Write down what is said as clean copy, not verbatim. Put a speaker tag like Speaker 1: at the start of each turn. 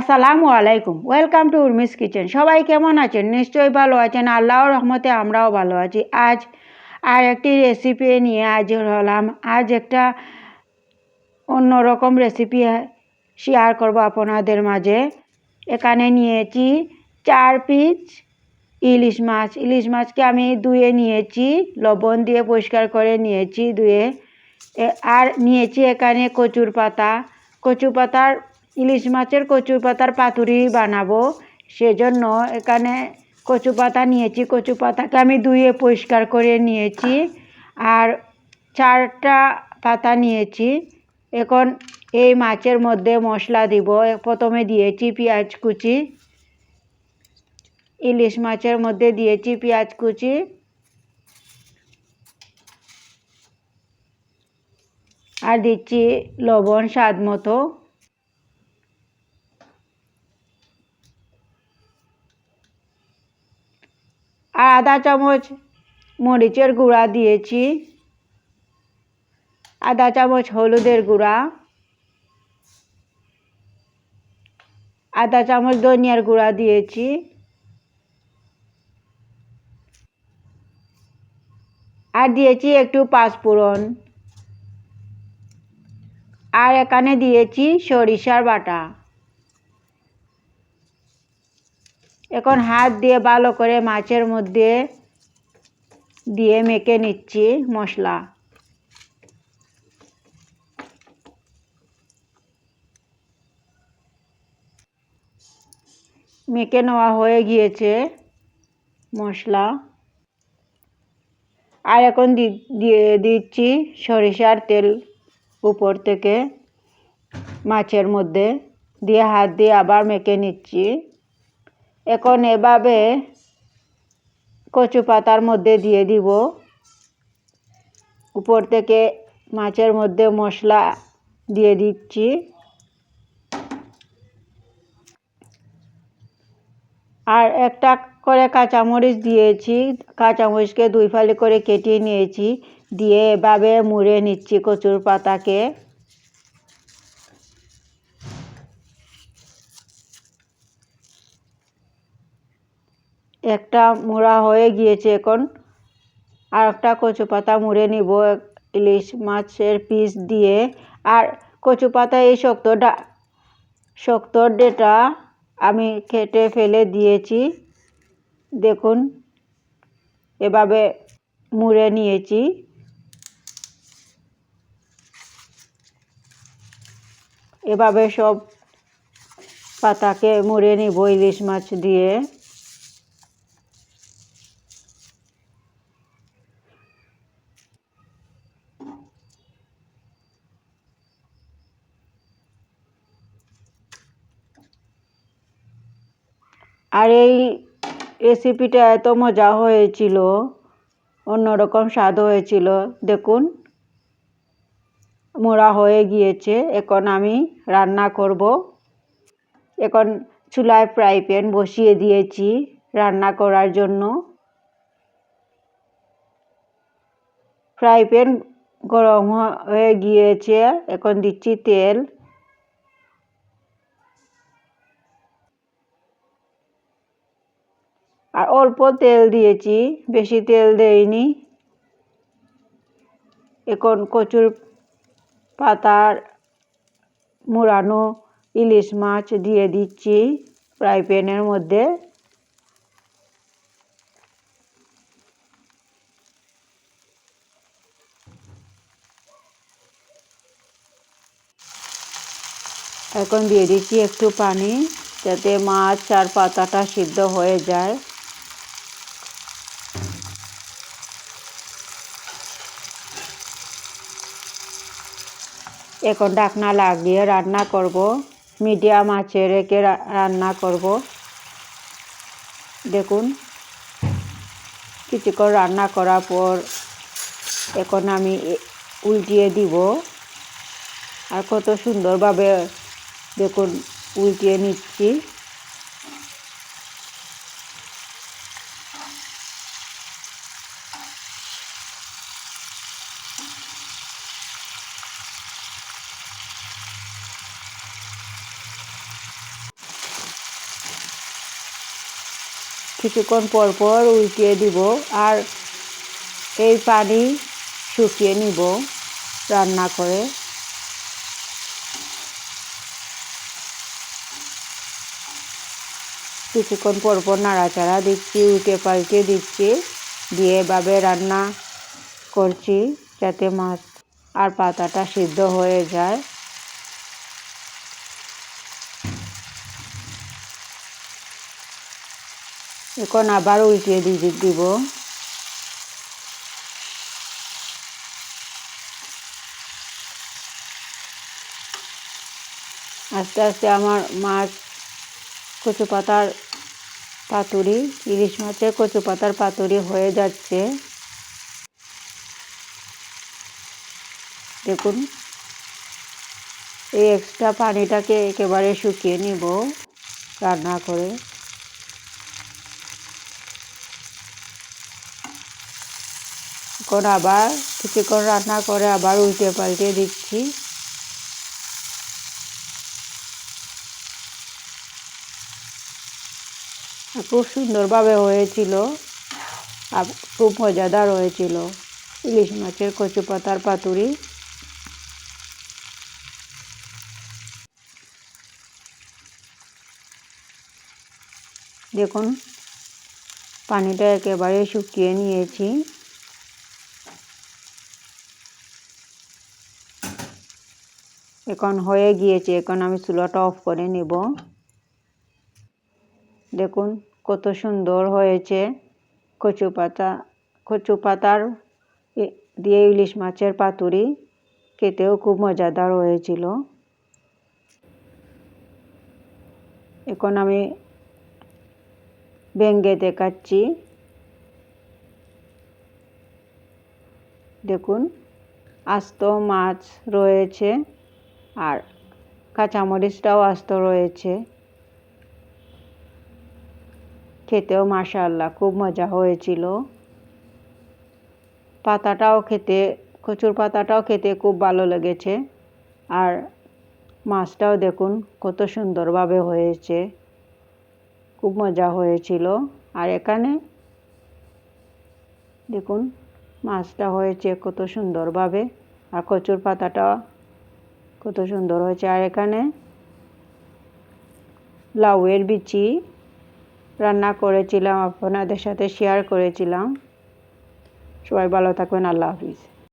Speaker 1: আসসালামু আলাইকুম। Welcome to Urmi's kitchen. সবাই কেমন আছেন? নিশ্চয়ই ভালো আছেন। আল্লাহর রহমতে আমরাও ভালো আছি। আজ আর একটি রেসিপি নিয়ে হাজির হলাম। আজ একটা অন্যরকম রেসিপি শেয়ার করব আপনাদের মাঝে। এখানে নিয়েছি 4 পিস ইলিশ মাছ। ইলিশ মাছকে আমি ধুয়ে নিয়েছি, লবণ দিয়ে পরিষ্কার করে নিয়েছি ধুয়ে। আর নিয়েছি এখানে কচুর পাতা। কচুর পাতার ইলিশ মাছের কচু পাতার পাতুরি বানাবো, সেজন্য এখানে কচু পাতা নিয়েছি। কচু পাতাকে আমি ধুয়ে পরিষ্কার করে নিয়েছি। আর 4টা পাতা নিয়েছি। এখন এই মাছের মধ্যে মশলা দিব। প্রথমে দিয়েছি পেঁয়াজ কুচি, ইলিশ মাছের মধ্যে দিয়েছি পেঁয়াজ কুচি। আর দিচ্ছি লবণ স্বাদ মতো। আর আধা চামচ মরিচের গুঁড়া দিয়েছি, আধা চামচ হলুদের গুঁড়া, আধা চামচ ধনিয়ার গুঁড়া দিয়েছি। আর দিয়েছি একটু পাঁচফোড়ন। আর এখানে দিয়েছি সরিষার বাটা। এখন হাত দিয়ে ভালো করে মাছের মধ্যে দিয়ে মেখে নিচ্ছি মশলা। মেখে নেওয়া হয়ে গিয়েছে মশলা। আর এখন দিয়ে দিচ্ছি সরিষার তেল উপর থেকে মাছের মধ্যে দিয়ে হাত দিয়ে আবার মেখে নিচ্ছি। এখন এভাবে কচু পাতার মধ্যে দিয়ে দিব। উপর থেকে মাছের মধ্যে মশলা দিয়ে দিচ্ছি। আর একটা করে কাঁচামরিচ দিয়েছি। কাঁচামরিচকে 2 ফালি করে কেটে নিয়েছি, দিয়ে এভাবে মুড়ে নিচ্ছি কচুর পাতাকে। একটা মুড়া হয়ে গিয়েছে। এখন আর একটা কচু পাতা মুড়ে নিব ইলিশ মাছের পিস দিয়ে। আর কচু পাতা এই শক্ত ডেটা আমি কেটে ফেলে দিয়েছি। দেখুন এভাবে মুড়ে নিয়েছি। এভাবে সব পাতাকে মুড়ে নিব ইলিশ মাছ দিয়ে। আর এই রেসিপিটা এত মজা হয়েছিল, অন্যরকম স্বাদ হয়েছিল। দেখুন মোড়া হয়ে গিয়েছে। এখন আমি রান্না করব। এখন চুলায় ফ্রাই প্যান বসিয়ে দিয়েছি রান্না করার জন্য। ফ্রাই প্যান গরম হয়ে গিয়েছে। এখন দিচ্ছি তেল। আর অল্প তেল দিয়েছি, বেশি তেল দেইনি। এখন কচুর পাতার মুড়ানো ইলিশ মাছ দিয়ে দিচ্ছি ফ্রাই প্যানের মধ্যে। এখন দিয়ে দিচ্ছি একটু পানি, যাতে মাছ আর পাতাটা সিদ্ধ হয়ে যায়। এখন ঢাকনা লাগিয়ে রান্না করব। মিডিয়াম আঁচে রেখে রান্না করব। দেখুন কিছুক্ষণ রান্না করার পর এখন আমি উল্টিয়ে দিব। আর কত সুন্দরভাবে দেখুন উল্টিয়ে নিচ্ছি। কিছুক্ষণ পর পর উল্টিয়ে দিব আর এই পানি শুকিয়ে নিব রান্না করে। কিছুক্ষণ পর পর নাড়াচাড়া দিচ্ছি, উল্টে পাল্টে দিচ্ছি, দিয়ে এভাবে রান্না করছি যাতে মাছ আর পাতাটা সিদ্ধ হয়ে যায়। এখন আবার উল্টিয়ে দিব। আস্তে আস্তে আমার মাছ কচু পাতার পাতুরি, ইলিশ মাছের কচু পাতার পাতুরি হয়ে যাচ্ছে। দেখুন, এই এক্সট্রা পানিটাকে একেবারে শুকিয়ে নিব রান্না করে। এখন আবার কিছুক্ষণ রান্না করে আবার উল্টে পাল্টে দিচ্ছি। খুব সুন্দরভাবে হয়েছিল আর খুব মজাদার হয়েছিল ইলিশ মাছের কচু পাতার পাতুরি। দেখুন, পানিটা একেবারে শুকিয়ে নিয়েছি। এখন হয়ে গিয়েছে, এখন আমি চুলাটা অফ করে নেব। দেখুন কত সুন্দর হয়েছে কচু পাতার দিয়ে ইলিশ মাছের পাতুরি, খেতেও খুব মজাদার হয়েছিল। এখন আমি ভেঙে দেখাচ্ছি। দেখুন, আস্ত মাছ রয়েছে আর কাঁচামরিচটাও আস্ত রয়েছে। খেতেও মাশাআল্লাহ খুব মজা হয়েছিল। কচুর পাতাটাও খেতে খুব ভালো লেগেছে। আর মাছটাও দেখুন কত সুন্দরভাবে হয়েছে, খুব মজা হয়েছিল। আর এখানে দেখুন মাছটা হয়েছে কত সুন্দরভাবে, আর কচুর পাতাটা কত সুন্দর হয়েছে। আর এখানে লাউয়ের বিচি রান্না করেছিলাম, আপনাদের সাথে শেয়ার করেছিলাম। সবাই ভালো থাকবেন, আল্লাহ হাফিজ।